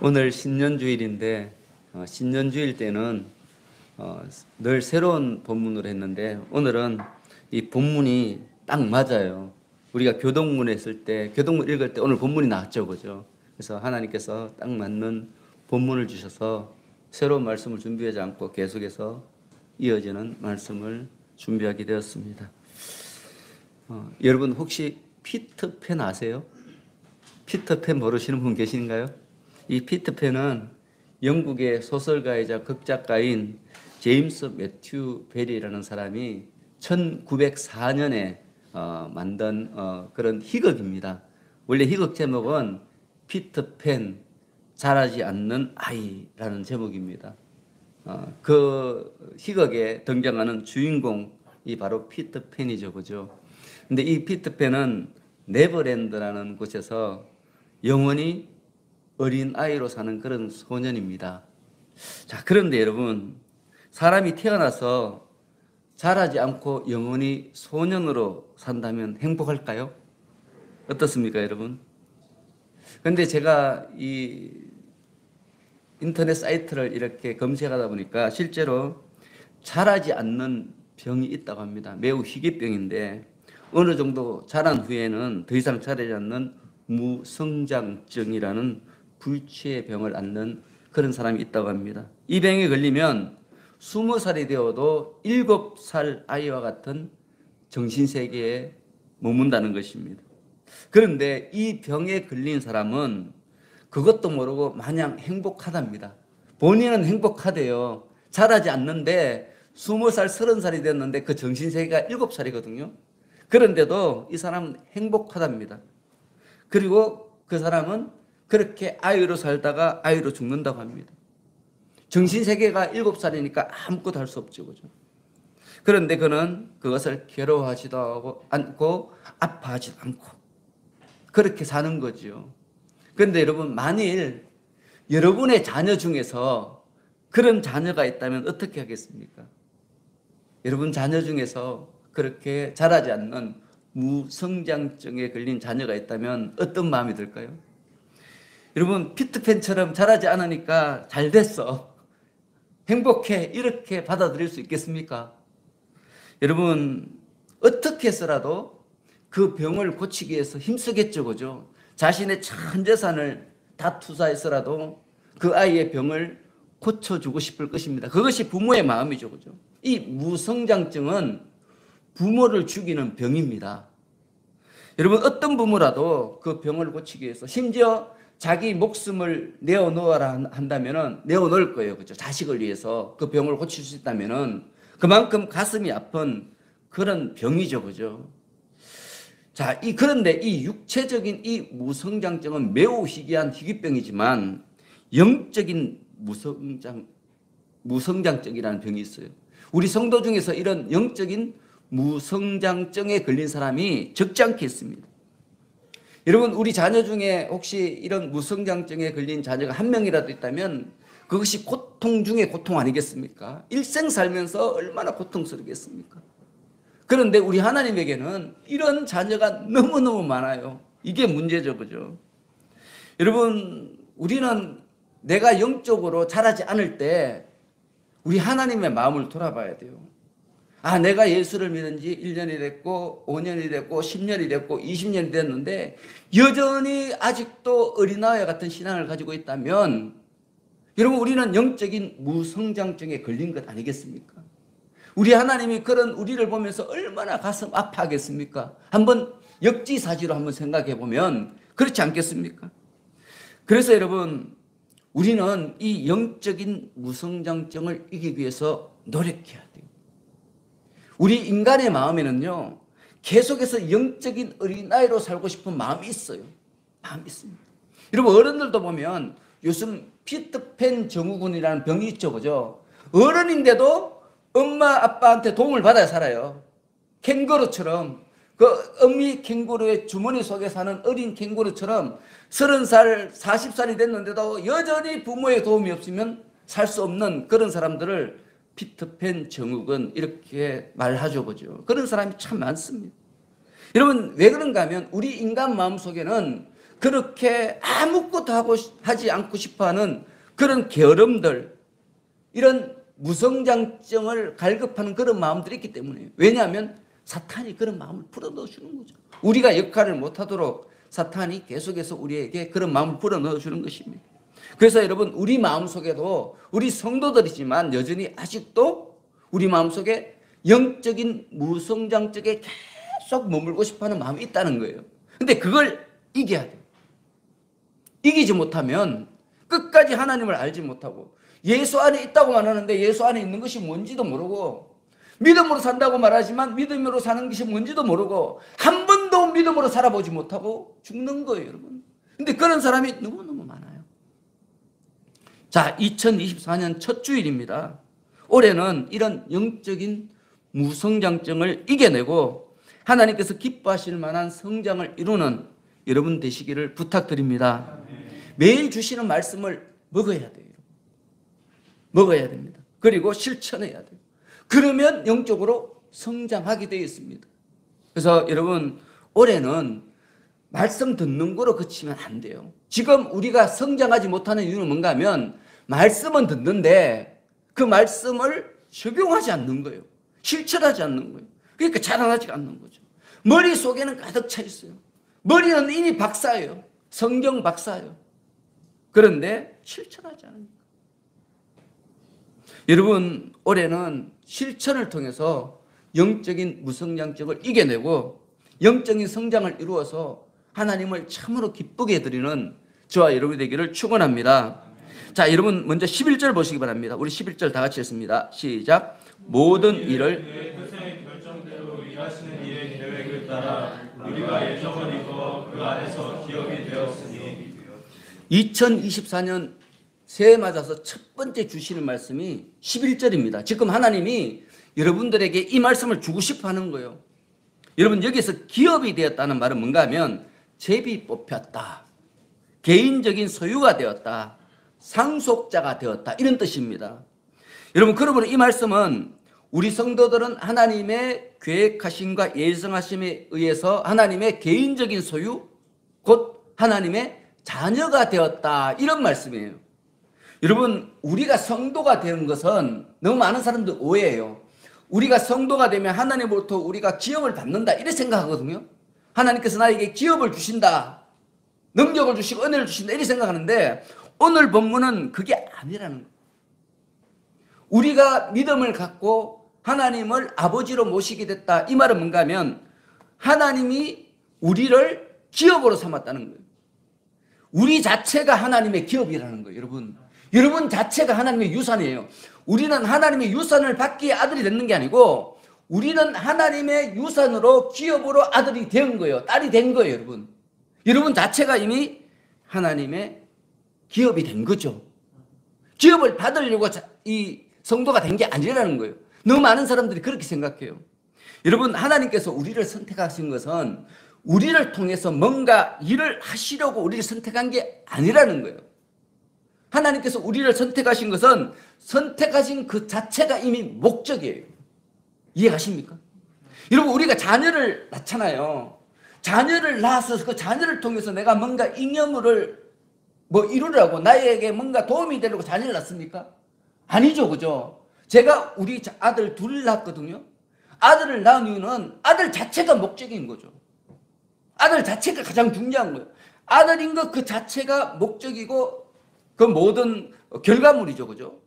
오늘 신년주일인데 신년주일 때는 늘 새로운 본문으로 했는데 오늘은 이 본문이 딱 맞아요. 우리가 교동문 했을 때 교동문 읽을 때 오늘 본문이 나왔죠, 그죠? 그래서 하나님께서 딱 맞는 본문을 주셔서 새로운 말씀을 준비하지 않고 계속해서 이어지는 말씀을 준비하게 되었습니다. 여러분 혹시 피터팬 아세요? 피터팬 모르시는 분 계신가요? 이 피터팬은 영국의 소설가이자 극작가인 제임스 매튜 베리라는 사람이 1904년에 만든 그런 희극입니다. 원래 희극 제목은 피터팬, 자라지 않는 아이라는 제목입니다. 그 희극에 등장하는 주인공이 바로 피터팬이죠, 그죠? 근데 이 피터팬은 네버랜드라는 곳에서 영원히 어린 아이로 사는 그런 소년입니다. 자, 그런데 여러분, 사람이 태어나서 자라지 않고 영원히 소년으로 산다면 행복할까요? 어떻습니까, 여러분? 근데 제가 이 인터넷 사이트를 이렇게 검색하다 보니까 실제로 자라지 않는 병이 있다고 합니다. 매우 희귀병인데 어느 정도 자란 후에는 더 이상 자라지 않는 무성장증이라는 불치의 병을 앓는 그런 사람이 있다고 합니다. 이 병에 걸리면 20살이 되어도 7살 아이와 같은 정신세계에 머문다는 것입니다. 그런데 이 병에 걸린 사람은 그것도 모르고 마냥 행복하답니다. 본인은 행복하대요. 자라지 않는데 20살, 30살이 됐는데 그 정신세계가 7살이거든요. 그런데도 이 사람은 행복하답니다. 그리고 그 사람은 그렇게 아이로 살다가 아이로 죽는다고 합니다. 정신세계가 7살이니까 아무것도 할 수 없죠, 그죠? 그런데 그는 그것을 괴로워하지도 않고 아파하지도 않고 그렇게 사는 거죠. 그런데 여러분, 만일 여러분의 자녀 중에서 그런 자녀가 있다면 어떻게 하겠습니까? 여러분 자녀 중에서 그렇게 자라지 않는 무성장증에 걸린 자녀가 있다면 어떤 마음이 들까요? 여러분, 피터팬처럼 자라지 않으니까 잘 됐어, 행복해, 이렇게 받아들일 수 있겠습니까? 여러분, 어떻게 해서라도 그 병을 고치기 위해서 힘쓰겠죠, 그죠? 자신의 전 재산을 다 투자해서라도 그 아이의 병을 고쳐주고 싶을 것입니다. 그것이 부모의 마음이죠, 그죠? 이 무성장증은 부모를 죽이는 병입니다. 여러분, 어떤 부모라도 그 병을 고치기 위해서 심지어 자기 목숨을 내어놓아라 한다면은 내어놓을 거예요, 그죠? 자식을 위해서 그 병을 고칠 수 있다면은 그만큼 가슴이 아픈 그런 병이죠, 그죠? 자, 그런데 이 육체적인 이 무성장증은 매우 희귀한 희귀병이지만 영적인 무성장증이라는 병이 있어요. 우리 성도 중에서 이런 영적인 무성장증에 걸린 사람이 적지 않게 있습니다. 여러분, 우리 자녀 중에 혹시 이런 무성장증에 걸린 자녀가 한 명이라도 있다면 그것이 고통 중에 고통 아니겠습니까? 일생 살면서 얼마나 고통스럽겠습니까? 그런데 우리 하나님에게는 이런 자녀가 너무너무 많아요. 이게 문제죠, 그죠? 여러분, 우리는 내가 영적으로 자라지 않을 때 우리 하나님의 마음을 돌아봐야 돼요. 아, 내가 예수를 믿은 지 1년이 됐고 5년이 됐고 10년이 됐고 20년이 됐는데 여전히 아직도 어린아이 같은 신앙을 가지고 있다면 여러분, 우리는 영적인 무성장증에 걸린 것 아니겠습니까? 우리 하나님이 그런 우리를 보면서 얼마나 가슴 아파하겠습니까? 한번 역지사지로 한번 생각해 보면 그렇지 않겠습니까? 그래서 여러분, 우리는 이 영적인 무성장증을 이기기 위해서 노력해야 돼요. 우리 인간의 마음에는요, 계속해서 영적인 어린아이로 살고 싶은 마음이 있어요. 마음이 있습니다. 여러분, 어른들도 보면 요즘 피터팬 증후군이라는 병이 있죠, 그죠? 어른인데도 엄마 아빠한테 도움을 받아야 살아요. 캥거루처럼, 그 어미 캥거루의 주머니 속에 사는 어린 캥거루처럼 30살, 40살이 됐는데도 여전히 부모의 도움이 없으면 살 수 없는 그런 사람들을 피터팬 증후군 이렇게 말하죠, 그죠? 그런 사람이 참 많습니다. 여러분, 왜 그런가 하면 우리 인간 마음속에는 그렇게 아무것도 하지 않고 싶어하는 그런 게으름들, 이런 무성장증을 갈급하는 그런 마음들이 있기 때문이에요. 왜냐하면 사탄이 그런 마음을 불어넣어주는 거죠. 우리가 역할을 못하도록 사탄이 계속해서 우리에게 그런 마음을 불어넣어주는 것입니다. 그래서 여러분, 우리 마음속에도, 우리 성도들이지만 여전히 아직도 우리 마음속에 영적인 무성장증에 계속 머물고 싶어하는 마음이 있다는 거예요. 근데 그걸 이겨야 돼요. 이기지 못하면 끝까지 하나님을 알지 못하고, 예수 안에 있다고 말하는데 예수 안에 있는 것이 뭔지도 모르고, 믿음으로 산다고 말하지만 믿음으로 사는 것이 뭔지도 모르고, 한 번도 믿음으로 살아보지 못하고 죽는 거예요, 여러분. 근데 그런 사람이 너무너무 많아요. 자, 2024년 첫 주일입니다. 올해는 이런 영적인 무성장증을 이겨내고 하나님께서 기뻐하실 만한 성장을 이루는 여러분 되시기를 부탁드립니다. 매일 주시는 말씀을 먹어야 돼요. 먹어야 됩니다. 그리고 실천해야 돼요. 그러면 영적으로 성장하게 되어 있습니다. 그래서 여러분, 올해는 말씀 듣는 거로 그치면 안 돼요. 지금 우리가 성장하지 못하는 이유는 뭔가 하면, 말씀은 듣는데 그 말씀을 적용하지 않는 거예요. 실천하지 않는 거예요. 그러니까 자라나지 않는 거죠. 머릿속에는 가득 차 있어요. 머리는 이미 박사예요. 성경 박사예요. 그런데 실천하지 않으니까. 여러분, 올해는 실천을 통해서 영적인 무성장증을 이겨내고 영적인 성장을 이루어서 하나님을 참으로 기쁘게 해드리는 저와 여러분이 되기를 축원합니다. 자, 여러분 먼저 11절 보시기 바랍니다. 우리 11절 다 같이 했습니다. 시작. 모든 일을 그의 결정대로 일하시는 이의 계획을 따라 우리가 예정을 이루어 그 안에서 기업이 되었으니. 2024년 새해 맞아서 첫 번째 주시는 말씀이 11절입니다. 지금 하나님이 여러분들에게 이 말씀을 주고 싶어 하는 거예요. 여러분, 여기서 기업이 되었다는 말은 뭔가 하면 제비 뽑혔다, 개인적인 소유가 되었다, 상속자가 되었다, 이런 뜻입니다. 여러분, 그러므로 이 말씀은 우리 성도들은 하나님의 계획하심과 예정하심에 의해서 하나님의 개인적인 소유, 곧 하나님의 자녀가 되었다, 이런 말씀이에요. 여러분, 우리가 성도가 되는 것은 너무 많은 사람들 오해해요. 우리가 성도가 되면 하나님으로부터 우리가 기업을 받는다, 이렇게 생각하거든요. 하나님께서 나에게 기업을 주신다, 능력을 주시고 은혜를 주신다, 이렇게 생각하는데 오늘 본문은 그게 아니라는 거예요. 우리가 믿음을 갖고 하나님을 아버지로 모시게 됐다, 이 말은 뭔가 하면 하나님이 우리를 기업으로 삼았다는 거예요. 우리 자체가 하나님의 기업이라는 거예요. 여러분 자체가 하나님의 유산이에요. 우리는 하나님의 유산을 받기에 아들이 됐는 게 아니고 우리는 하나님의 유산으로 기업으로 아들이 된 거예요. 딸이 된 거예요. 여러분 자체가 이미 하나님의 기업이 된 거죠. 기업을 받으려고 이 성도가 된 게 아니라는 거예요. 너무 많은 사람들이 그렇게 생각해요. 여러분, 하나님께서 우리를 선택하신 것은 우리를 통해서 뭔가 일을 하시려고 우리를 선택한 게 아니라는 거예요. 하나님께서 우리를 선택하신 것은 선택하신 그 자체가 이미 목적이에요. 이해가십니까? 여러분, 우리가 자녀를 낳잖아요. 자녀를 낳아서 그 자녀를 통해서 내가 뭔가 잉여물을 이루려고, 나에게 뭔가 도움이 되려고 자녀를 낳습니까? 아니죠, 그죠? 제가 우리 아들 둘 낳았거든요. 아들을 낳은 이유는 아들 자체가 목적인 거죠. 아들 자체가 가장 중요한 거예요. 아들인 것 그 자체가 목적이고 그 모든 결과물이죠, 그죠?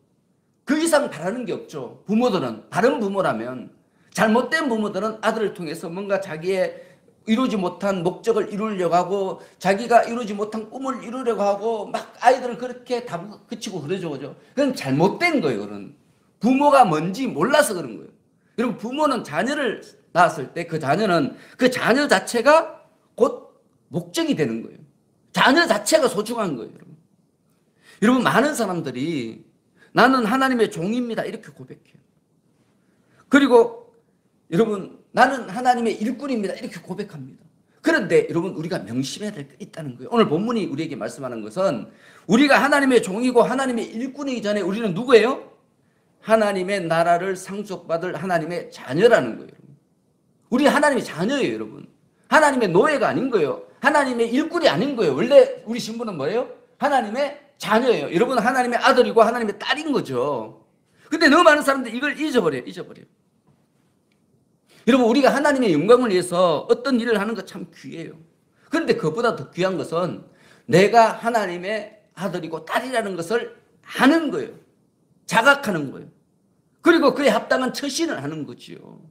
그 이상 바라는 게 없죠. 부모들은, 바른 부모라면. 잘못된 부모들은 아들을 통해서 뭔가 자기의 이루지 못한 목적을 이루려고 하고 자기가 이루지 못한 꿈을 이루려고 하고 막 아이들을 그렇게 다 그치고 그러죠, 그죠? 그건 잘못된 거예요. 그건 부모가 뭔지 몰라서 그런 거예요. 여러분, 부모는 자녀를 낳았을 때 그 자녀는 그 자녀 자체가 곧 목적이 되는 거예요. 자녀 자체가 소중한 거예요. 여러분, 많은 사람들이 나는 하나님의 종입니다, 이렇게 고백해요. 그리고 여러분, 나는 하나님의 일꾼입니다, 이렇게 고백합니다. 그런데 여러분, 우리가 명심해야 될 게 있다는 거예요. 오늘 본문이 우리에게 말씀하는 것은 우리가 하나님의 종이고 하나님의 일꾼이기 전에 우리는 누구예요? 하나님의 나라를 상속받을 하나님의 자녀라는 거예요. 우리 하나님의 자녀예요, 여러분. 하나님의 노예가 아닌 거예요. 하나님의 일꾼이 아닌 거예요. 원래 우리 신분은 뭐예요? 하나님의 자녀예요. 여러분 하나님의 아들이고 하나님의 딸인 거죠. 근데 너무 많은 사람들이 이걸 잊어버려요. 여러분 우리가 하나님의 영광을 위해서 어떤 일을 하는 거 참 귀해요. 그런데 그것보다 더 귀한 것은 내가 하나님의 아들이고 딸이라는 것을 아는 거예요. 자각하는 거예요. 그리고 그에 합당한 처신을 하는 거지요.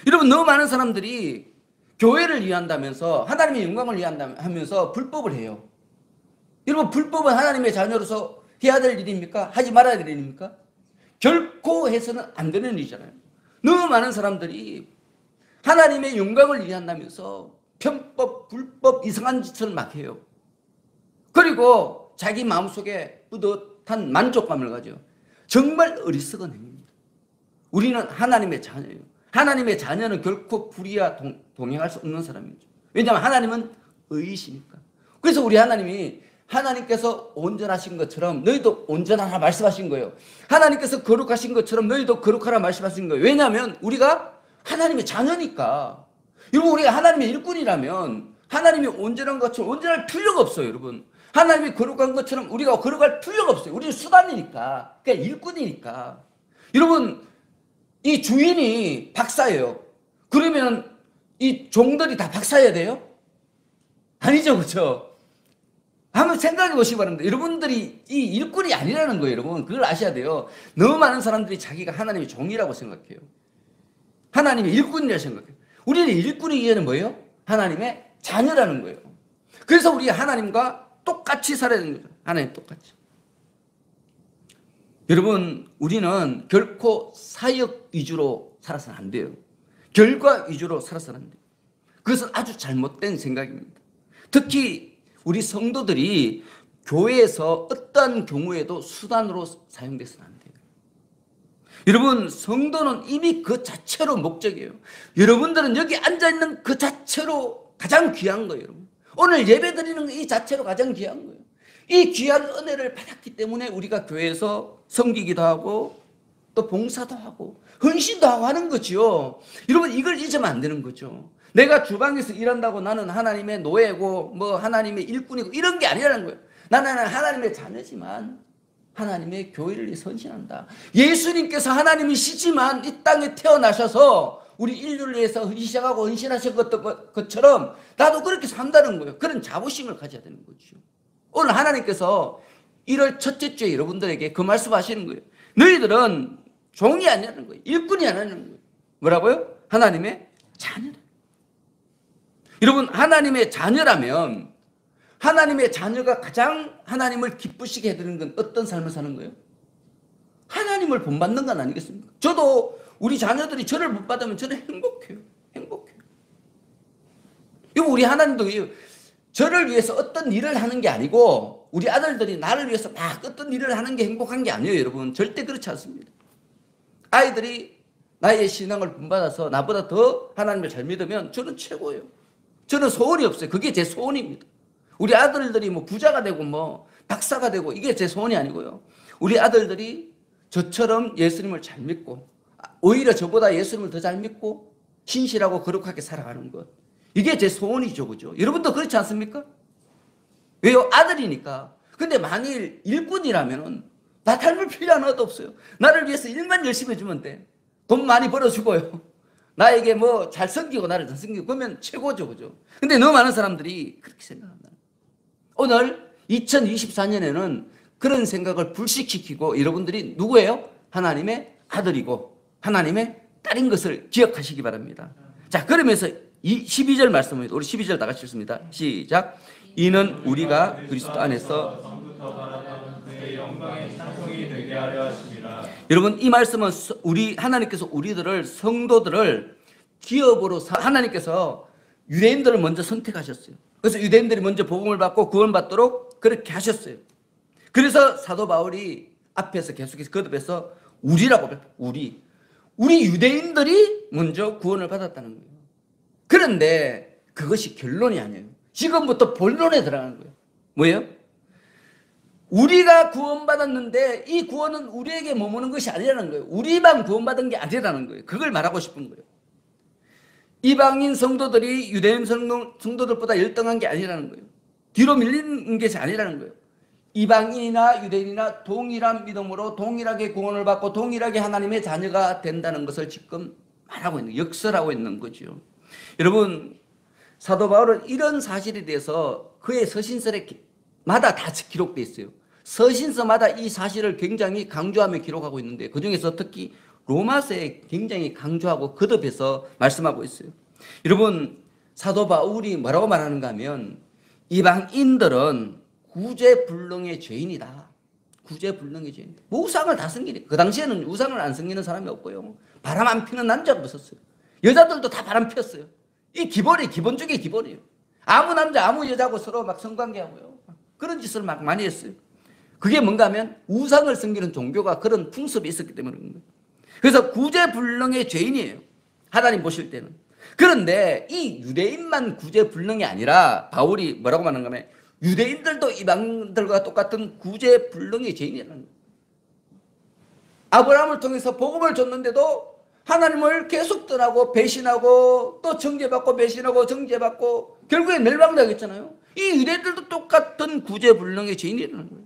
여러분 너무 많은 사람들이 교회를 위한다면서 하나님의 영광을 위한다면서 불법을 해요. 여러분 불법은 하나님의 자녀로서 해야 될 일입니까? 하지 말아야 될 일입니까? 결코 해서는 안 되는 일이잖아요. 너무 많은 사람들이 하나님의 영광을 위한다면서 편법, 불법, 이상한 짓을 막 해요. 그리고 자기 마음속에 뿌듯한 만족감을 가져요. 정말 어리석은 행위입니다. 우리는 하나님의 자녀예요. 하나님의 자녀는 결코 불의와 동행할 수 없는 사람이죠. 왜냐하면 하나님은 의이시니까. 그래서 우리 하나님께서 온전하신 것처럼 너희도 온전하라 말씀하신 거예요. 하나님께서 거룩하신 것처럼 너희도 거룩하라 말씀하신 거예요. 왜냐하면 우리가 하나님의 자녀니까. 여러분 우리가 하나님의 일꾼이라면 하나님이 온전한 것처럼 온전할 필요가 없어요. 여러분 하나님이 거룩한 것처럼 우리가 거룩할 필요가 없어요. 우리는 수단이니까. 그러니까 일꾼이니까. 여러분 이 주인이 박사예요. 그러면 이 종들이 다 박사여야 돼요? 아니죠. 그렇죠? 한번 생각해 보시기 바랍니다. 여러분들이 이 일꾼이 아니라는 거예요. 여러분 그걸 아셔야 돼요. 너무 많은 사람들이 자기가 하나님의 종이라고 생각해요. 하나님의 일꾼이라고 생각해요. 우리는 일꾼이기에는 뭐예요? 하나님의 자녀라는 거예요. 그래서 우리가 하나님과 똑같이 살아야 되는 거죠. 하나님 똑같이. 여러분 우리는 결코 사역 위주로 살아서는 안 돼요. 결과 위주로 살아서는 안 돼요. 그것은 아주 잘못된 생각입니다. 특히 우리 성도들이 교회에서 어떠한 경우에도 수단으로 사용돼서는 안 돼요. 여러분 성도는 이미 그 자체로 목적이에요. 여러분들은 여기 앉아있는 그 자체로 가장 귀한 거예요. 여러분. 오늘 예배 드리는 이 자체로 가장 귀한 거예요. 이 귀한 은혜를 받았기 때문에 우리가 교회에서 섬기기도 하고 또 봉사도 하고 헌신도 하고 하는 거죠. 여러분 이걸 잊으면 안 되는 거죠. 내가 주방에서 일한다고 나는 하나님의 노예고 뭐 하나님의 일꾼이고 이런 게 아니라는 거예요. 나는 하나님의 자녀지만 하나님의 교회를 위해 헌신한다. 예수님께서 하나님이시지만 이 땅에 태어나셔서 우리 인류를 위해서 시작하고 헌신하셨던 것처럼 나도 그렇게 산다는 거예요. 그런 자부심을 가져야 되는 거죠. 오늘 하나님께서 1월 첫째 주에 여러분들에게 그 말씀 하시는 거예요. 너희들은 종이 아니라는 거예요. 일꾼이 아니라는 거예요. 뭐라고요? 하나님의 자녀다. 여러분 하나님의 자녀라면 하나님의 자녀가 가장 하나님을 기쁘시게 해드리는 건 어떤 삶을 사는 거예요? 하나님을 본받는 건 아니겠습니까? 저도 우리 자녀들이 저를 본받으면 저는 행복해요. 이거 우리 하나님도 저를 위해서 어떤 일을 하는 게 아니고 우리 아들들이 나를 위해서 막 어떤 일을 하는 게 행복한 게 아니에요. 여러분 절대 그렇지 않습니다. 아이들이 나의 신앙을 본받아서 나보다 더 하나님을 잘 믿으면 저는 최고예요. 저는 소원이 없어요. 그게 제 소원입니다. 우리 아들들이 뭐 부자가 되고 뭐 박사가 되고 이게 제 소원이 아니고요. 우리 아들들이 저처럼 예수님을 잘 믿고 오히려 저보다 예수님을 더 잘 믿고 신실하고 거룩하게 살아가는 것. 이게 제 소원이죠. 그죠? 여러분도 그렇지 않습니까? 왜요? 아들이니까. 근데 만일 일꾼이라면 나 닮을 필요 하나도 없어요. 나를 위해서 일만 열심히 해주면 돼. 돈 많이 벌어주고요. 나에게 뭐 잘 섬기고 나를 잘 섬기고 그러면 최고죠. 그죠? 근데 너무 많은 사람들이 그렇게 생각합니다. 오늘 2024년에는 그런 생각을 불식시키고 여러분들이 누구예요? 하나님의 아들이고 하나님의 딸인 것을 기억하시기 바랍니다. 자, 그러면서 이 12절 말씀을 우리 12절 다 같이 읽습니다. 시작. 이는 우리가 그리스도 안에서 그의 영광의 찬송이 되게 하려 하심이라. 여러분 이 말씀은 하나님께서 우리들을 성도들을 기업으로 하나님께서 유대인들을 먼저 선택하셨어요. 그래서 유대인들이 먼저 복음을 받고 구원받도록 그렇게 하셨어요. 그래서 사도 바울이 앞에서 계속해서 거듭해서 우리라고 우리 유대인들이 먼저 구원을 받았다는 거예요. 그런데 그것이 결론이 아니에요. 지금부터 본론에 들어가는 거예요. 뭐예요? 우리가 구원받았는데 이 구원은 우리에게 머무는 것이 아니라는 거예요. 우리만 구원받은 게 아니라는 거예요. 그걸 말하고 싶은 거예요. 이방인 성도들이 유대인 성도들보다 열등한 게 아니라는 거예요. 뒤로 밀리는 것이 아니라는 거예요. 이방인이나 유대인이나 동일한 믿음으로 동일하게 구원을 받고 동일하게 하나님의 자녀가 된다는 것을 지금 말하고 있는, 역설하고 있는 거죠. 여러분, 사도 바울은 이런 사실에 대해서 그의 서신서마다 다 기록되어 있어요. 서신서마다 이 사실을 굉장히 강조하며 기록하고 있는데 그중에서 특히 로마서에 굉장히 강조하고 거듭해서 말씀하고 있어요. 여러분, 사도 바울이 뭐라고 말하는가 하면 이방인들은 구제불능의 죄인이다. 구제불능의 죄인이다. 우상을 다 섬기니, 그 당시에는 우상을 안 섬기는 사람이 없고요. 바람 안 피는 남자가 없었어요. 여자들도 다 바람 피웠어요. 이 기본이 기본 중에 기본이에요. 아무 남자 아무 여자하고 서로 막 성관계하고요. 그런 짓을 막 많이 했어요. 그게 뭔가 하면 우상을 섬기는 종교가 그런 풍습이 있었기 때문에 그런 거예요. 그래서 구제불능의 죄인이에요. 하나님 보실 때는. 그런데 이 유대인만 구제불능이 아니라 바울이 뭐라고 말하는가 하면 유대인들도 이방인들과 똑같은 구제불능의 죄인이라는 거예요. 아브라함을 통해서 복음을 줬는데도 하나님을 계속 떠나고 배신하고 또 정죄받고 배신하고 정죄받고 결국에 멸망당했잖아요. 이 유대인들도 똑같은 구제불능의 죄인이라는 거예요.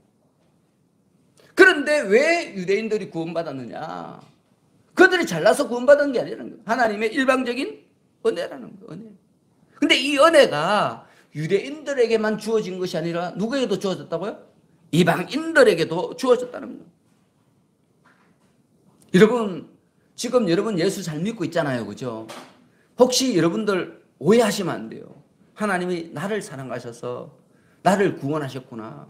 그런데 왜 유대인들이 구원받았느냐? 그들이 잘나서 구원받은 게 아니라는 거예요. 하나님의 일방적인 은혜라는 거예요. 은혜. 근데 이 은혜가 유대인들에게만 주어진 것이 아니라 누구에게도 주어졌다고요? 이방인들에게도 주어졌다는 거예요. 여러분, 지금 여러분 예수 잘 믿고 있잖아요. 그죠? 혹시 여러분들 오해하시면 안 돼요. 하나님이 나를 사랑하셔서 나를 구원하셨구나.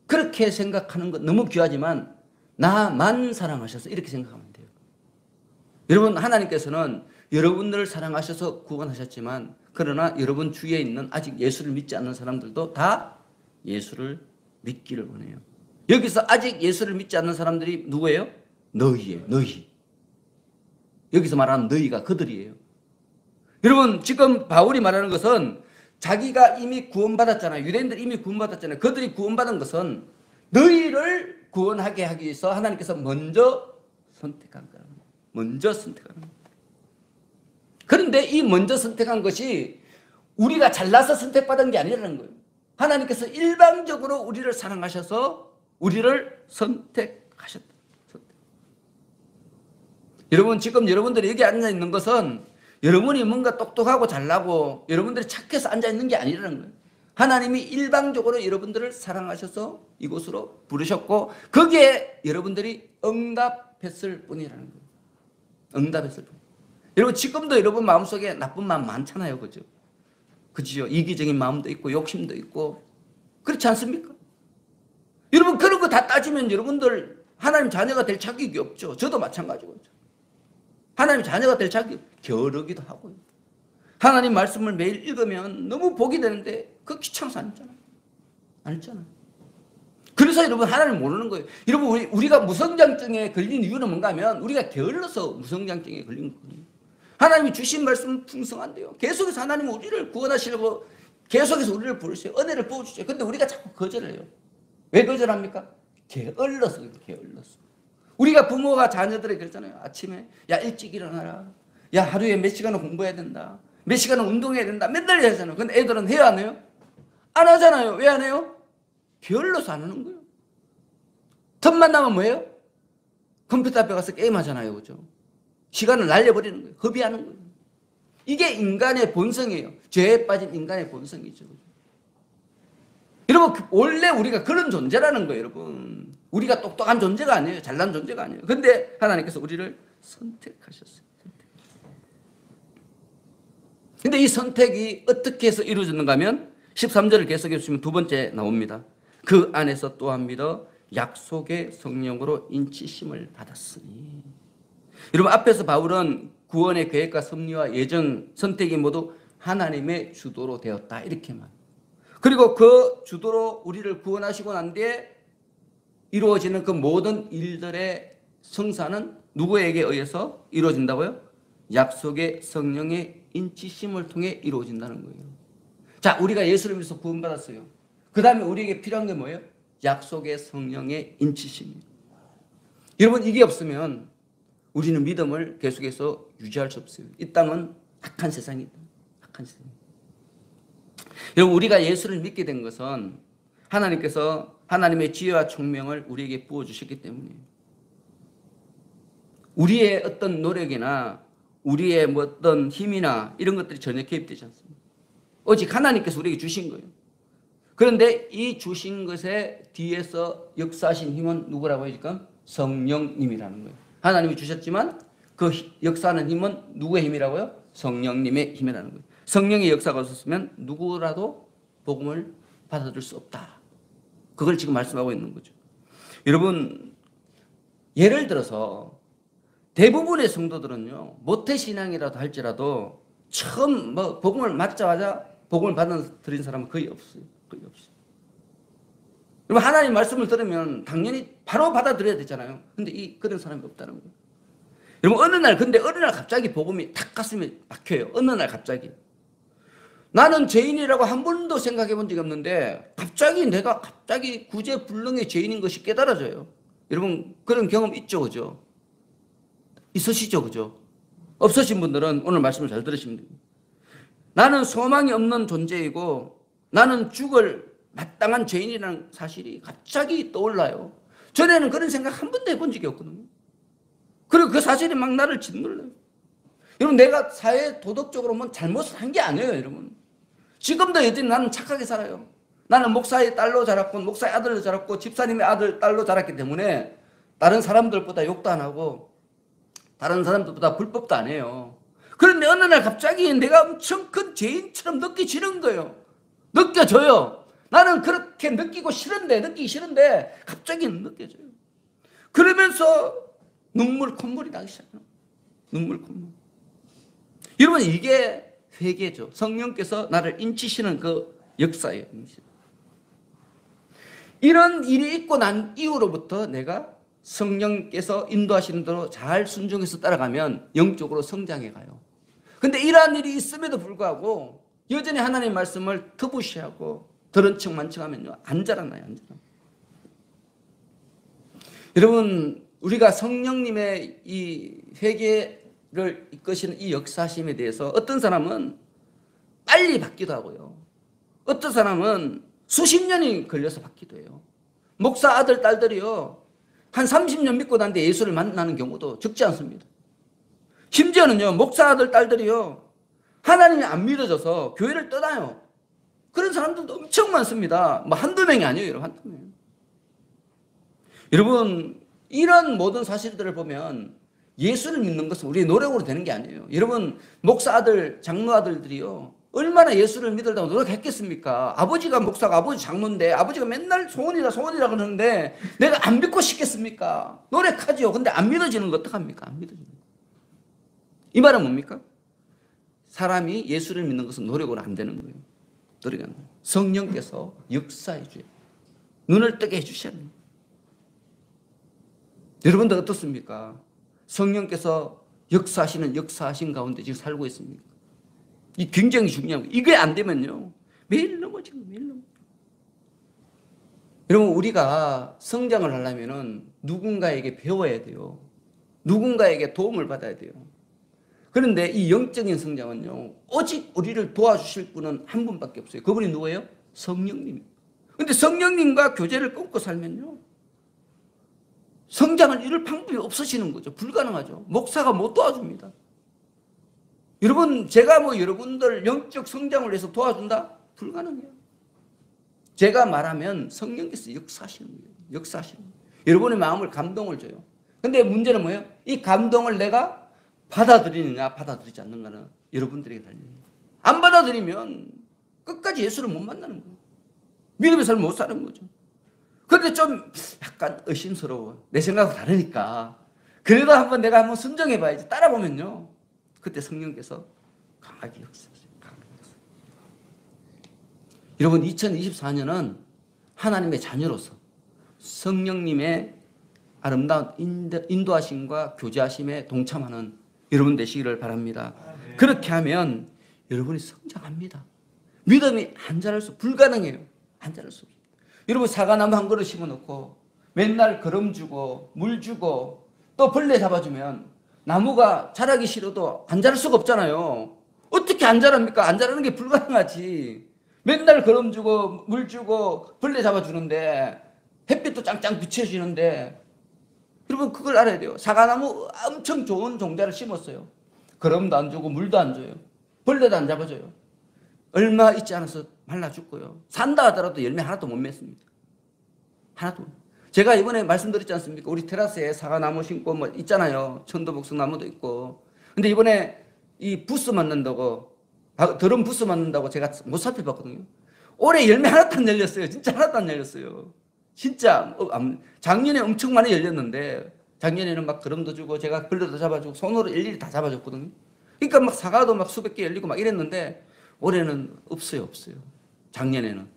그렇게 생각하는 건 너무 귀하지만 나만 사랑하셔서 이렇게 생각하면 돼요. 여러분, 하나님께서는 여러분들을 사랑하셔서 구원하셨지만 그러나 여러분 주위에 있는 아직 예수를 믿지 않는 사람들도 다 예수를 믿기를 원해요. 여기서 아직 예수를 믿지 않는 사람들이 누구예요? 너희예요. 너희. 여기서 말하는 너희가 그들이에요. 여러분, 지금 바울이 말하는 것은 자기가 이미 구원받았잖아요. 유대인들이 이미 구원받았잖아요. 그들이 구원받은 것은 너희를 구원하게 하기 위해서 하나님께서 먼저 선택한 거예요. 먼저 선택하는 거예요. 그런데 이 먼저 선택한 것이 우리가 잘나서 선택받은 게 아니라는 거예요. 하나님께서 일방적으로 우리를 사랑하셔서 우리를 선택하셨다. 여러분, 지금 여러분들이 여기 앉아 있는 것은 여러분이 뭔가 똑똑하고 잘나고 여러분들이 착해서 앉아 있는 게 아니라는 거예요. 하나님이 일방적으로 여러분들을 사랑하셔서 이곳으로 부르셨고 거기에 여러분들이 응답했을 뿐이라는 거예요. 응답했을 뿐. 여러분, 지금도 여러분 마음속에 나쁜 마음 많잖아요. 그죠? 그죠? 이기적인 마음도 있고 욕심도 있고 그렇지 않습니까? 여러분, 그런 거 다 따지면 여러분들 하나님 자녀가 될 자격이 없죠. 저도 마찬가지고. 하나님 자녀가 될 자격이 겨루기도 하고요. 하나님 말씀을 매일 읽으면 너무 복이 되는데 그 귀찮아서 안 읽잖아요. 안 읽잖아요. 그래서 여러분 하나님을 모르는 거예요. 여러분, 우리가 무성장증에 걸린 이유는 뭔가 하면 우리가 게을러서 무성장증에 걸린 거거든요. 하나님이 주신 말씀은 풍성한데요. 계속해서 하나님은 우리를 구원하시려고 계속해서 우리를 부르셔요. 은혜를 부어주셔요. 근데 우리가 자꾸 거절을 해요. 왜 거절합니까? 게을러서 그래요. 게을러서. 우리가 부모가 자녀들에게 그러잖아요. 아침에 야 일찍 일어나라. 야 하루에 몇 시간은 공부해야 된다. 몇 시간은 운동해야 된다. 맨날 얘기하잖아요. 근데 애들은 해요 안 해요? 안 하잖아요. 왜 안 해요? 게을러서 안 하는 거예요. 틈만 나면 뭐예요? 컴퓨터 앞에 가서 게임하잖아요. 그죠? 시간을 날려버리는 거예요. 허비하는 거예요. 이게 인간의 본성이에요. 죄에 빠진 인간의 본성이죠. 여러분, 원래 우리가 그런 존재라는 거예요. 여러분, 우리가 똑똑한 존재가 아니에요. 잘난 존재가 아니에요. 근데 하나님께서 우리를 선택하셨어요. 근데 이 선택이 어떻게 해서 이루어졌는가 하면 13절을 계속해 주시면 두 번째 나옵니다. 그 안에서 또한 믿어 약속의 성령으로 인치심을 받았으니. 여러분, 앞에서 바울은 구원의 계획과 섭리와 예정, 선택이 모두 하나님의 주도로 되었다 이렇게 말. 그리고 그 주도로 우리를 구원하시고 난 뒤에 이루어지는 그 모든 일들의 성사는 누구에게 의해서 이루어진다고요? 약속의 성령의 인치심을 통해 이루어진다는 거예요. 자, 우리가 예수를 믿어서 구원받았어요. 그 다음에 우리에게 필요한 게 뭐예요? 약속의 성령의 인치심이에요. 여러분, 이게 없으면 우리는 믿음을 계속해서 유지할 수 없어요. 이 땅은 악한 세상이다. 악한 세상. 여러분, 우리가 예수를 믿게 된 것은 하나님께서 하나님의 지혜와 총명을 우리에게 부어주셨기 때문이에요. 우리의 어떤 노력이나 우리의 뭐 어떤 힘이나 이런 것들이 전혀 개입되지 않습니다. 오직 하나님께서 우리에게 주신 거예요. 그런데 이 주신 것에 뒤에서 역사하신 힘은 누구라고 해요? 지금 성령님이라는 거예요. 하나님이 주셨지만 그 역사하는 힘은 누구의 힘이라고요? 성령님의 힘이라는 거예요. 성령의 역사가 없었으면 누구라도 복음을 받아들일 수 없다. 그걸 지금 말씀하고 있는 거죠. 여러분, 예를 들어서 대부분의 성도들은요, 모태신앙이라도 할지라도 처음 뭐 복음을 맞자마자 복음을 받아들인 사람은 거의 없어요. 거의 없어요. 여러분, 하나님 말씀을 들으면 당연히 바로 받아들여야 되잖아요. 근데 그런 사람이 없다는 거예요. 여러분, 어느 날 갑자기 복음이 탁 가슴에 박혀요. 어느 날 갑자기. 나는 죄인이라고 한 번도 생각해 본 적이 없는데 내가 갑자기 구제불능의 죄인인 것이 깨달아져요. 여러분, 그런 경험 있죠, 그죠? 있으시죠, 그죠? 없으신 분들은 오늘 말씀을 잘 들으시면 됩니다. 나는 소망이 없는 존재이고 나는 죽을 마땅한 죄인이라는 사실이 갑자기 떠올라요. 전에는 그런 생각 한 번도 해본 적이 없거든요. 그리고 그 사실이 막 나를 짓눌러요. 여러분, 내가 사회 도덕적으로 뭐 잘못을 한 게 아니에요, 여러분. 지금도 여전히 나는 착하게 살아요. 나는 목사의 딸로 자랐고 목사의 아들로 자랐고 집사님의 아들, 딸로 자랐기 때문에 다른 사람들보다 욕도 안 하고 다른 사람들보다 불법도 안 해요. 그런데 어느 날 갑자기 내가 엄청 큰 죄인처럼 느껴지는 거예요. 느껴져요. 나는 그렇게 느끼기 싫은데 갑자기 느껴져요. 그러면서 콧물이 나기 시작해요. 콧물. 여러분, 이게 회개죠. 성령께서 나를 인치시는 그 역사예요. 이런 일이 있고 난 이후로부터 내가 성령께서 인도하시는 대로 잘 순종해서 따라가면 영적으로 성장해 가요. 근데 이러한 일이 있음에도 불구하고 여전히 하나님의 말씀을 터부시하고 들은 척만 척하면요, 안 자라나요, 안 자라나요. 여러분, 우리가 성령님의 이 회개를 이끄시는 이 역사심에 대해서 어떤 사람은 빨리 받기도 하고요. 어떤 사람은 수십 년이 걸려서 받기도 해요. 목사 아들, 딸들이요, 한 30년 믿고 난데 예수를 만나는 경우도 적지 않습니다. 심지어는요, 목사 아들, 딸들이요, 하나님이 안 믿어져서 교회를 떠나요. 그런 사람들도 엄청 많습니다. 뭐 한두 명이 아니에요, 여러분. 한두 명. 여러분, 이런 모든 사실들을 보면 예수를 믿는 것은 우리의 노력으로 되는 게 아니에요. 여러분, 목사 아들, 장로 아들들이요, 얼마나 예수를 믿으려고 노력했겠습니까? 아버지가 목사가 아버지 장로인데 아버지가 맨날 소원이라 그러는데 내가 안 믿고 싶겠습니까? 노력하죠. 근데 안 믿어지는 거 어떡합니까? 안 믿어지는 거. 이 말은 뭡니까? 사람이 예수를 믿는 것은 노력으로 안 되는 거예요. 노력이 안 돼요. 성령께서 역사해 줘요. 눈을 뜨게 해주셔야 돼요. 여러분들 어떻습니까? 성령께서 역사하신 가운데 지금 살고 있습니까? 이 굉장히 중요한 거예요. 이게 안 되면요, 매일 넘어지고 매일 넘어지고. 여러분, 우리가 성장을 하려면 누군가에게 배워야 돼요. 누군가에게 도움을 받아야 돼요. 그런데 이 영적인 성장은요, 오직 우리를 도와주실 분은 한 분밖에 없어요. 그분이 누구예요? 성령님. 그런데 성령님과 교제를 끊고 살면요, 성장을 이룰 방법이 없어지는 거죠. 불가능하죠. 목사가 못 도와줍니다. 여러분, 제가 뭐 여러분들 영적 성장을 위해서 도와준다? 불가능해요. 제가 말하면 성령께서 역사하시는 거예요. 역사하시는 거예요. 여러분의 마음을 감동을 줘요. 근데 문제는 뭐예요? 이 감동을 내가 받아들이느냐 받아들이지 않는가는 여러분들에게 달려요. 안 받아들이면 끝까지 예수를 못 만나는 거예요. 믿음의 삶을 못 사는 거죠. 그런데 좀 약간 의심스러워. 내 생각하고 다르니까. 그래도 내가 한번 순정해 봐야지. 따라보면요, 그때 성령께서 강하게 역사하세요. 여러분, 2024년은 하나님의 자녀로서 성령님의 아름다운 인도하심과 교제하심에 동참하는 여러분 되시기를 바랍니다. 그렇게 하면 여러분이 성장합니다. 믿음이 안 자랄 수, 불가능해요. 안 자랄 수 없어요. 여러분, 사과나무 한 그릇 심어놓고 맨날 거름 주고 물 주고 또 벌레 잡아주면 나무가 자라기 싫어도 안 자랄 수가 없잖아요. 어떻게 안 자랍니까? 안 자라는 게 불가능하지. 맨날 거름 주고 물 주고 벌레 잡아주는데 햇빛도 짱짱 비춰주는데 여러분 그걸 알아야 돼요. 사과나무 엄청 좋은 종자를 심었어요. 거름도 안 주고 물도 안 줘요. 벌레도 안 잡아줘요. 얼마 있지 않아서 말라 죽고요. 산다 하더라도 열매 하나도 못 맺습니다. 하나도. 제가 이번에 말씀드렸지 않습니까? 우리 테라스에 사과나무 심고 뭐 있잖아요. 천도복숭나무도 있고. 근데 이번에 이 부스 맞는다고, 더러운 부스 맞는다고 제가 못 살펴봤거든요. 올해 열매 하나도 안 열렸어요. 진짜 하나도 안 열렸어요. 진짜. 작년에 엄청 많이 열렸는데, 작년에는 막 거름도 주고, 제가 벌레도 잡아주고, 손으로 일일이 다 잡아줬거든요. 그러니까 막 사과도 막 수백 개 열리고 막 이랬는데, 올해는 없어요. 작년에는.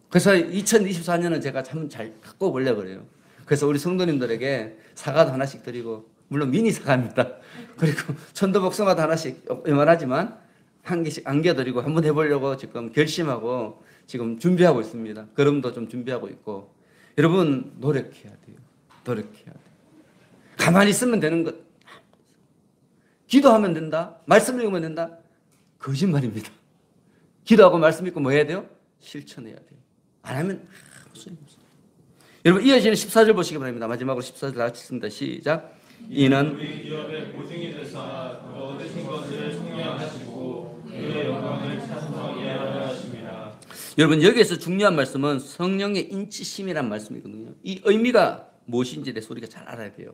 그래서 2024년은 제가 참 잘 갖고 오려고 그래요. 그래서 우리 성도님들에게 사과도 하나씩 드리고, 물론 미니 사과입니다. 그리고 천도복숭아도 하나씩 요만하지만 한 개씩 안겨드리고 한번 해보려고 지금 결심하고 지금 준비하고 있습니다. 걸음도 좀 준비하고 있고. 여러분 노력해야 돼요. 노력해야 돼요. 가만히 있으면 되는 것. 기도하면 된다. 말씀 읽으면 된다. 거짓말입니다. 기도하고 말씀 읽고 뭐 해야 돼요? 실천해야 돼요. 안 하면 아무 소용이 없어요. 여러분 이어지는 14절 보시기 바랍니다. 마지막으로 14절 다 같이 읽습니다. 시작. 이는 우리 기업의 보증이 되사 그 얻으신 것을 총량하시고 그의 영광을 찬송하게 하려 하십니다. 여러분 여기에서 중요한 말씀은 성령의 인치심이란 말씀이거든요. 이 의미가 무엇인지 대해서 우리가 잘 알아야 돼요.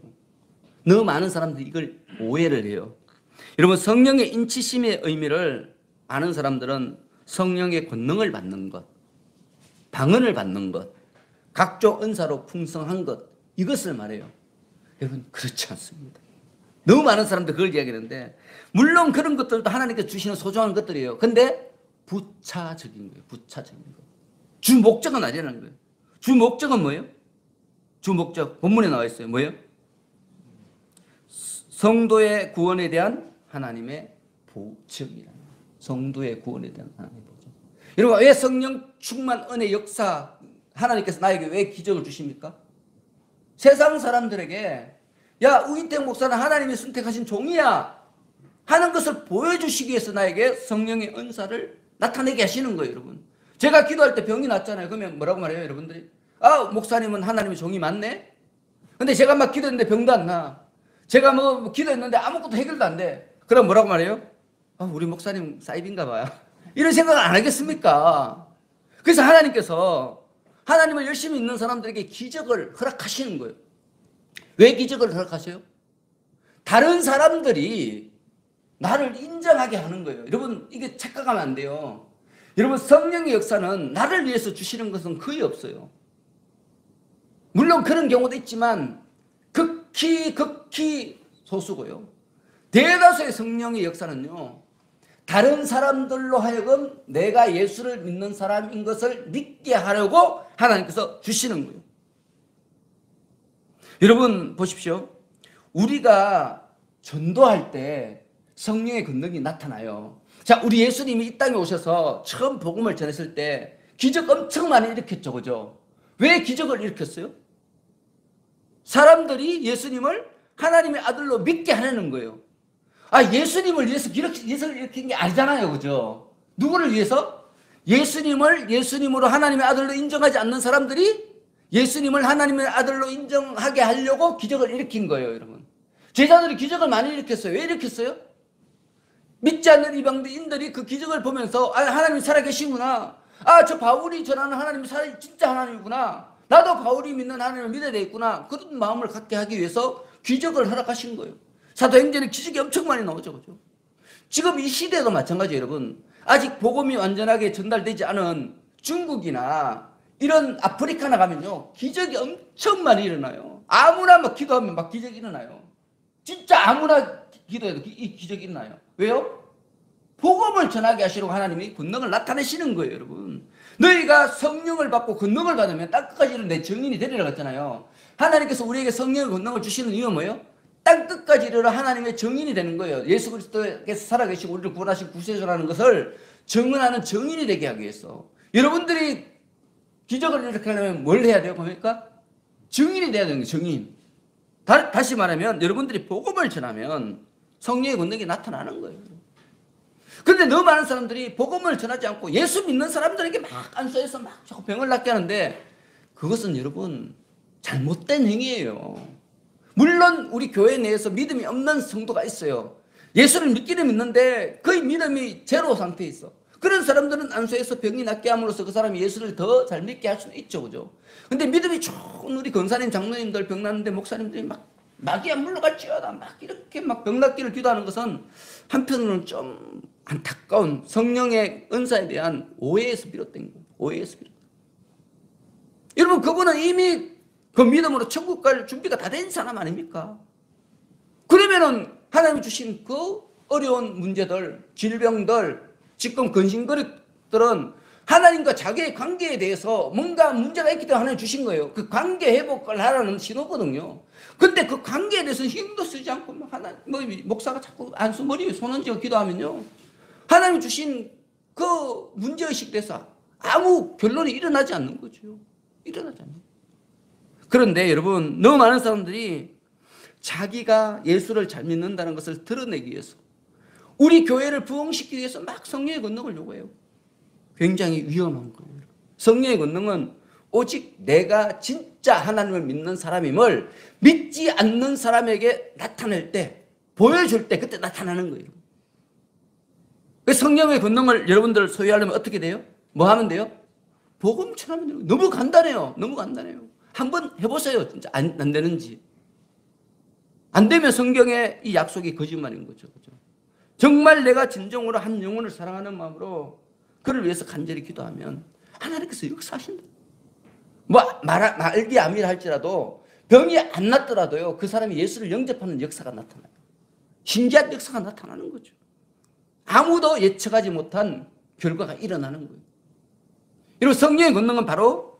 너무 많은 사람들이 이걸 오해를 해요. 여러분 성령의 인치심의 의미를 아는 사람들은 성령의 권능을 받는 것, 방언을 받는 것, 각종 은사로 풍성한 것, 이것을 말해요. 여러분 그렇지 않습니다. 너무 많은 사람들 그걸 이야기하는데 물론 그런 것들도 하나님께서 주시는 소중한 것들이에요. 근데 부차적인 거예요. 부차적인 거. 주 목적은 아니라는 거예요. 주 목적은 뭐예요? 주 목적 본문에 나와 있어요. 뭐예요? 성도의 구원에 대한 하나님의 보증이라는 거예요. 성도의 구원에 대한 하나님의 보증. 여러분 왜 성령 충만 은혜 역사 하나님께서 나에게 왜 기적을 주십니까? 세상 사람들에게 야 우인택 목사는 하나님이 선택하신 종이야 하는 것을 보여주시기 위해서 나에게 성령의 은사를 나타내게 하시는 거예요. 여러분 제가 기도할 때 병이 났잖아요. 그러면 뭐라고 말해요 여러분들이? 아 목사님은 하나님의 종이 맞네. 근데 제가 막 기도했는데 병도 안 나. 제가 뭐 기도했는데 아무것도 해결도 안 돼. 그럼 뭐라고 말해요? 아 우리 목사님 사이비인가 봐요. 이런 생각을 안 하겠습니까? 그래서 하나님께서 하나님을 열심히 믿는 사람들에게 기적을 허락하시는 거예요. 왜 기적을 허락하세요? 다른 사람들이 나를 인정하게 하는 거예요. 여러분 이게 착각하면 안 돼요. 여러분 성령의 역사는 나를 위해서 주시는 것은 거의 없어요. 물론 그런 경우도 있지만 극히 소수고요. 대다수의 성령의 역사는요. 다른 사람들로 하여금 내가 예수를 믿는 사람인 것을 믿게 하려고 하나님께서 주시는 거예요. 여러분 보십시오. 우리가 전도할 때 성령의 권능이 나타나요. 자, 우리 예수님이 이 땅에 오셔서 처음 복음을 전했을 때 기적 엄청 많이 일으켰죠. 그죠? 왜 기적을 일으켰어요? 사람들이 예수님을 하나님의 아들로 믿게 하려는 거예요. 아, 예수님을 위해서 기적을 일으킨 게 아니잖아요. 그죠? 누구를 위해서? 예수님을 예수님으로 하나님의 아들로 인정하지 않는 사람들이 예수님을 하나님의 아들로 인정하게 하려고 기적을 일으킨 거예요. 여러분 제자들이 기적을 많이 일으켰어요. 왜 일으켰어요? 믿지 않는 이방인들이 그 기적을 보면서 아 하나님이 살아계시구나. 아 저 바울이 전하는 하나님이 진짜 하나님이구나. 나도 바울이 믿는 하나님을 믿어야 되겠구나. 그런 마음을 갖게 하기 위해서 기적을 허락하신 거예요. 사도행전에 기적이 엄청 많이 나오죠. 그죠? 지금 이 시대도 마찬가지예요. 여러분 아직 복음이 완전하게 전달되지 않은 중국이나 이런 아프리카나 가면요 기적이 엄청 많이 일어나요. 아무나 막 기도하면 막 기적이 일어나요. 진짜 아무나 기도해도 이 기적이 일어나요. 왜요? 복음을 전하게 하시려고 하나님이 권능을 나타내시는 거예요. 여러분 너희가 성령을 받고 권능을 받으면 땅끝까지 이르는 내 증인이 되리라고 했잖아요. 하나님께서 우리에게 성령의 권능을 주시는 이유는 뭐예요? 땅끝까지 이르러 하나님의 증인이 되는 거예요. 예수 그리스도께서 살아계시고 우리를 구원하신 구세주라는 것을 증언하는 증인이 되게 하기 위해서. 여러분들이 기적을 일으키려면 뭘 해야 돼요? 그러니까 증인이 돼야 되는 거예요. 증인. 다시 말하면 여러분들이 복음을 전하면 성령의 권능이 나타나는 거예요. 근데 너무 많은 사람들이 복음을 전하지 않고 예수 믿는 사람들에게 막 안수해서 막 자꾸 병을 낫게 하는데 그것은 여러분 잘못된 행위예요. 물론 우리 교회 내에서 믿음이 없는 성도가 있어요. 예수를 믿기는 믿는데 거의 믿음이 제로 상태에 있어. 그런 사람들은 안수해서 병이 낫게 함으로써 그 사람이 예수를 더 잘 믿게 할 수는 있죠. 그죠? 근데 믿음이 좋은 우리 권사님, 장로님들 병 났는데 목사님들이 막 마귀야 물러갈지어다 막 이렇게 막 병 낫기를 기도하는 것은 한편으로는 좀 안타까운 성령의 은사에 대한 오해에서 비롯된 거예요. 오해에서 비롯된 거예요. 여러분 그분은 이미 그 믿음으로 천국 갈 준비가 다 된 사람 아닙니까? 그러면은 하나님이 주신 그 어려운 문제들, 질병들, 지금 근심거리들은 하나님과 자기의 관계에 대해서 뭔가 문제가 있기 때문에 하나님 주신 거예요. 그 관계 회복을 하라는 신호거든요. 근데 그 관계에 대해서 힘도 쓰지 않고 목사가 자꾸 안수 머리 위에 손 얹어 기도하면요, 하나님 주신 그 문제의식에 대해서 아무 결론이 일어나지 않는 거죠. 일어나지 않는 거죠. 그런데 여러분 너무 많은 사람들이 자기가 예수를 잘 믿는다는 것을 드러내기 위해서 우리 교회를 부흥시키기 위해서 막 성령의 권능을 요구해요. 굉장히 위험한 거예요. 성령의 권능은 오직 내가 진짜 하나님을 믿는 사람임을 믿지 않는 사람에게 나타낼 때, 보여줄 때 그때 나타나는 거예요. 성령의 권능을 여러분들 소유하려면 어떻게 돼요? 뭐 하면 돼요? 복음 전하면 돼요. 너무 간단해요. 너무 간단해요. 한번 해보세요. 진짜 안 되는지. 안 되면 성경의 이 약속이 거짓말인 거죠. 그죠? 정말 내가 진정으로 한 영혼을 사랑하는 마음으로 그를 위해서 간절히 기도하면 하나님께서 역사하신다. 말기 암이라 할지라도 병이 안 낫더라도요, 그 사람이 예수를 영접하는 역사가 나타나요. 신기한 역사가 나타나는 거죠. 아무도 예측하지 못한 결과가 일어나는 거예요. 여러분 성령의 권능은 바로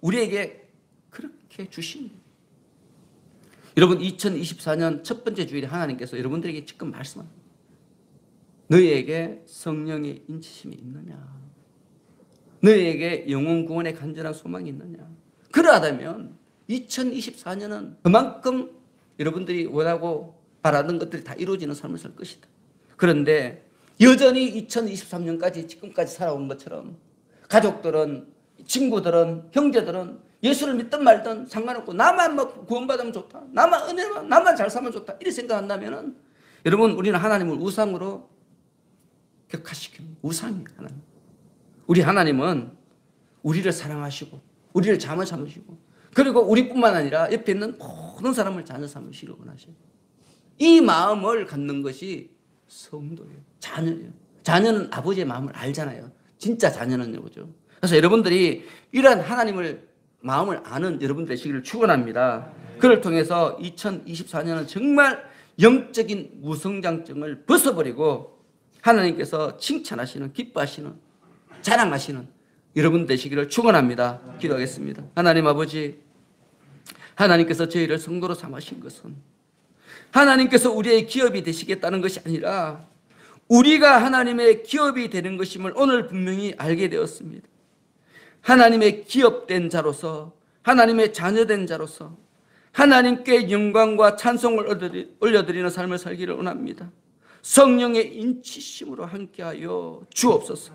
우리에게 그렇게 주신 거예요. 여러분 2024년 첫 번째 주일에 하나님께서 여러분들에게 지금 말씀합니다. 너희에게 성령의 인치심이 있느냐? 너희에게 영혼 구원의 간절한 소망이 있느냐? 그러하다면 2024년은 그만큼 여러분들이 원하고 바라는 것들이 다 이루어지는 삶을 살 것이다. 그런데 여전히 2023년까지 지금까지 살아온 것처럼 가족들은, 친구들은, 형제들은 예수를 믿든 말든 상관없고 나만 구원받으면 좋다, 나만 은혜만, 나만 잘 살면 좋다 이렇게 생각한다면 여러분 우리는 하나님을 우상으로 격화시키는 우상이에요. 하나님. 우리 하나님은 우리를 사랑하시고 우리를 잠을 참으시고 그리고 우리뿐만 아니라 옆에 있는 모든 사람을 자녀 삼으시려고 하셔요. 이 마음을 갖는 것이 성도예요. 자녀예요. 자녀는 아버지의 마음을 알잖아요. 진짜 자녀는요. 그죠? 그래서 여러분들이 이러한 하나님을 마음을 아는 여러분 되시기를 축원합니다. 그를 통해서 2024년은 정말 영적인 무성장증을 벗어버리고 하나님께서 칭찬하시는, 기뻐하시는, 자랑하시는 여러분 되시기를 축원합니다. 기도하겠습니다. 하나님 아버지, 하나님께서 저희를 성도로 삼으신 것은 하나님께서 우리의 기업이 되시겠다는 것이 아니라 우리가 하나님의 기업이 되는 것임을 오늘 분명히 알게 되었습니다. 하나님의 기업된 자로서, 하나님의 자녀된 자로서 하나님께 영광과 찬송을 올려드리는 삶을 살기를 원합니다. 성령의 인치심으로 함께하여 주옵소서.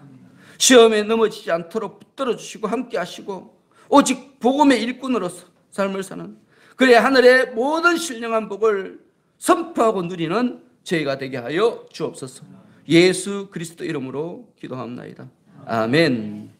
시험에 넘어지지 않도록 붙들어 주시고 함께하시고 오직 복음의 일꾼으로서 삶을 사는, 그래야 하늘의 모든 신령한 복을 선포하고 누리는 저희가 되게 하여 주옵소서. 예수 그리스도 이름으로 기도합나이다. 아멘.